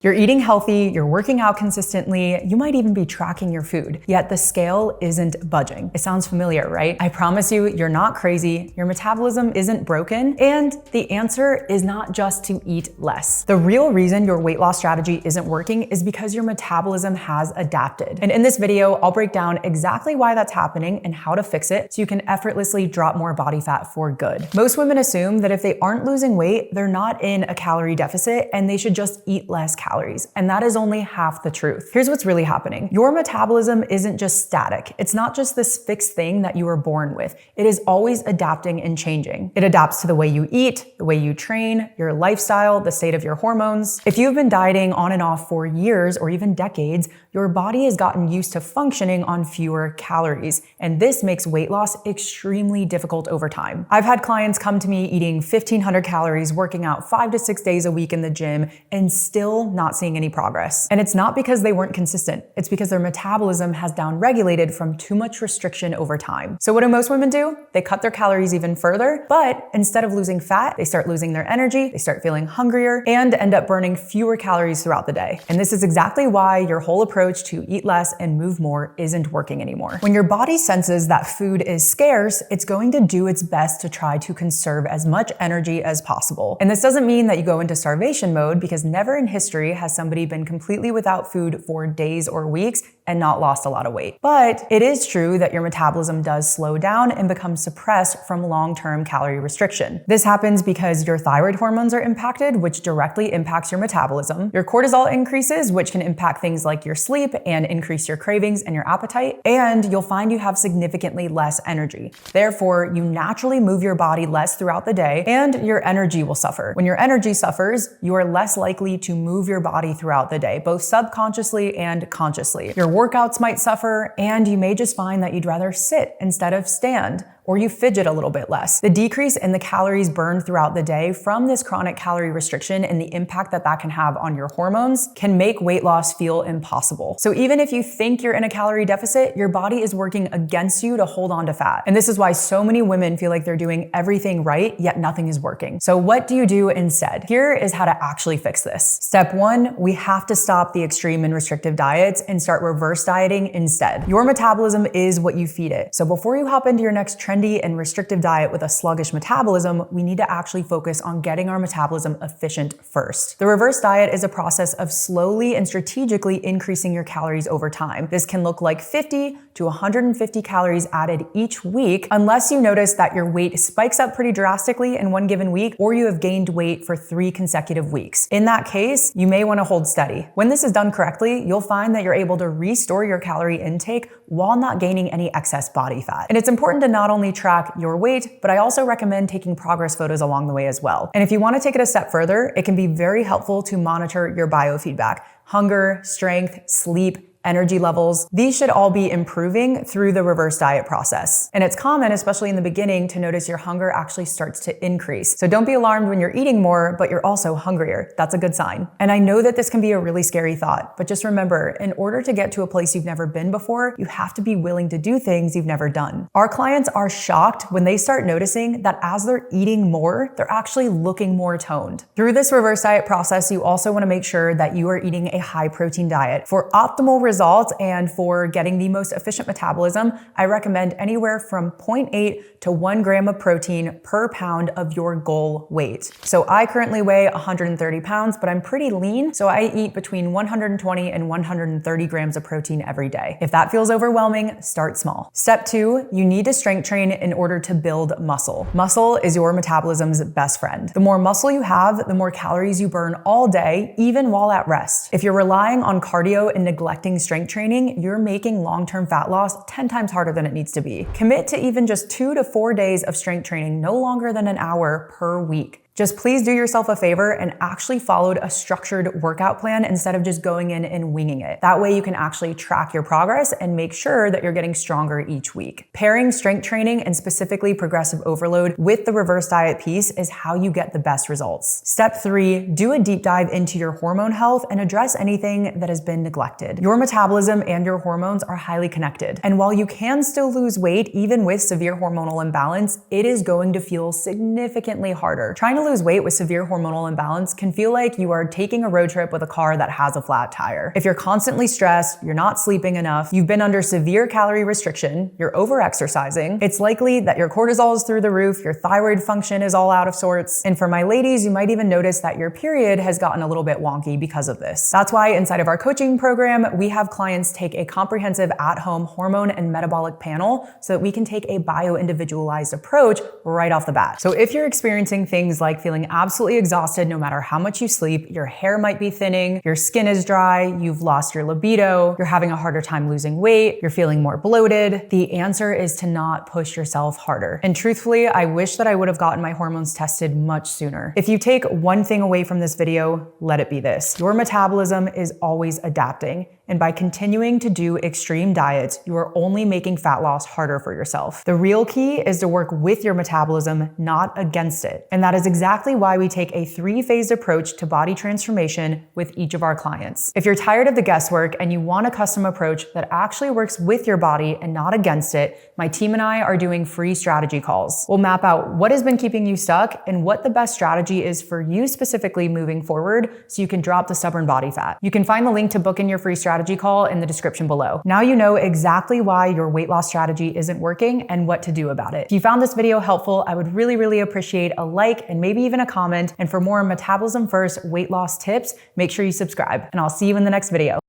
You're eating healthy, you're working out consistently, you might even be tracking your food, yet the scale isn't budging. It sounds familiar, right? I promise you, you're not crazy, your metabolism isn't broken, and the answer is not just to eat less. The real reason your weight loss strategy isn't working is because your metabolism has adapted. And in this video, I'll break down exactly why that's happening and how to fix it so you can effortlessly drop more body fat for good. Most women assume that if they aren't losing weight, they're not in a calorie deficit and they should just eat less calories. And that is only half the truth. Here's what's really happening. Your metabolism isn't just static. It's not just this fixed thing that you were born with. It is always adapting and changing. It adapts to the way you eat, the way you train, your lifestyle, the state of your hormones. If you've been dieting on and off for years or even decades, your body has gotten used to functioning on fewer calories. And this makes weight loss extremely difficult over time. I've had clients come to me eating 1,500 calories, working out 5 to 6 days a week in the gym, and still not seeing any progress. And it's not because they weren't consistent. It's because their metabolism has downregulated from too much restriction over time. So what do most women do? They cut their calories even further, but instead of losing fat, they start losing their energy, they start feeling hungrier, and end up burning fewer calories throughout the day. And this is exactly why your whole approach to eat less and move more isn't working anymore. When your body senses that food is scarce, it's going to do its best to try to conserve as much energy as possible. And this doesn't mean that you go into starvation mode, because never in history has somebody been completely without food for days or weeks and not lost a lot of weight. But it is true that your metabolism does slow down and become suppressed from long-term calorie restriction. This happens because your thyroid hormones are impacted, which directly impacts your metabolism. Your cortisol increases, which can impact things like your sleep and increase your cravings and your appetite. And you'll find you have significantly less energy. Therefore, you naturally move your body less throughout the day and your energy will suffer. When your energy suffers, you are less likely to move your body throughout the day, both subconsciously and consciously. Your workouts might suffer, and you may just find that you'd rather sit instead of stand, or you fidget a little bit less. The decrease in the calories burned throughout the day from this chronic calorie restriction and the impact that that can have on your hormones can make weight loss feel impossible. So even if you think you're in a calorie deficit, your body is working against you to hold on to fat. And this is why so many women feel like they're doing everything right, yet nothing is working. So what do you do instead? Here is how to actually fix this. Step 1, we have to stop the extreme and restrictive diets and start reverse dieting instead. Your metabolism is what you feed it. So before you hop into your next trendy and restrictive diet with a sluggish metabolism, we need to actually focus on getting our metabolism efficient first. The reverse diet is a process of slowly and strategically increasing your calories over time. This can look like 50 to 150 calories added each week, unless you notice that your weight spikes up pretty drastically in one given week, or you have gained weight for 3 consecutive weeks. In that case, you may want to hold steady. When this is done correctly, you'll find that you're able to restore your calorie intake while not gaining any excess body fat. And it's important to not only track your weight, but I also recommend taking progress photos along the way as well. And if you want to take it a step further, it can be very helpful to monitor your biofeedback: hunger, strength, sleep, energy levels. These should all be improving through the reverse diet process. And it's common, especially in the beginning, to notice your hunger actually starts to increase. So don't be alarmed when you're eating more, but you're also hungrier. That's a good sign. And I know that this can be a really scary thought, but just remember, in order to get to a place you've never been before, you have to be willing to do things you've never done. Our clients are shocked when they start noticing that as they're eating more, they're actually looking more toned. Through this reverse diet process, you also want to make sure that you are eating a high protein diet. For optimal results and for getting the most efficient metabolism, I recommend anywhere from 0.8 to 1 gram of protein per pound of your goal weight. So I currently weigh 130 pounds, but I'm pretty lean, so I eat between 120 and 130 grams of protein every day. If that feels overwhelming, start small. Step 2, you need to strength train in order to build muscle. Muscle is your metabolism's best friend. The more muscle you have, the more calories you burn all day, even while at rest. If you're relying on cardio and neglecting strength training, you're making long-term fat loss 10 times harder than it needs to be. Commit to even just 2 to 4 days of strength training, no longer than an hour per week. Just please do yourself a favor and actually follow a structured workout plan instead of just going in and winging it. That way you can actually track your progress and make sure that you're getting stronger each week. Pairing strength training and specifically progressive overload with the reverse diet piece is how you get the best results. Step 3, do a deep dive into your hormone health and address anything that has been neglected. Your metabolism and your hormones are highly connected. And while you can still lose weight even with severe hormonal imbalance, it is going to feel significantly harder. Trying to lose weight with severe hormonal imbalance can feel like you are taking a road trip with a car that has a flat tire. If you're constantly stressed, you're not sleeping enough, you've been under severe calorie restriction, you're over-exercising, it's likely that your cortisol is through the roof, your thyroid function is all out of sorts, and for my ladies, you might even notice that your period has gotten a little bit wonky because of this. That's why inside of our coaching program, we have clients take a comprehensive at-home hormone and metabolic panel so that we can take a bio-individualized approach right off the bat. So if you're experiencing things like feeling absolutely exhausted no matter how much you sleep, your hair might be thinning, your skin is dry, you've lost your libido, you're having a harder time losing weight, you're feeling more bloated, the answer is to not push yourself harder. And truthfully, I wish that I would have gotten my hormones tested much sooner. If you take one thing away from this video, let it be this. Your metabolism is always adapting. And by continuing to do extreme diets, you are only making fat loss harder for yourself. The real key is to work with your metabolism, not against it. And that is exactly why we take a 3-phased approach to body transformation with each of our clients. If you're tired of the guesswork and you want a custom approach that actually works with your body and not against it, my team and I are doing free strategy calls. We'll map out what has been keeping you stuck and what the best strategy is for you specifically moving forward so you can drop the stubborn body fat. You can find the link to book in your free strategy call in the description below. Now you know exactly why your weight loss strategy isn't working and what to do about it. If you found this video helpful, I would really appreciate a like and maybe even a comment. And for more metabolism first weight loss tips, make sure you subscribe, and I'll see you in the next video.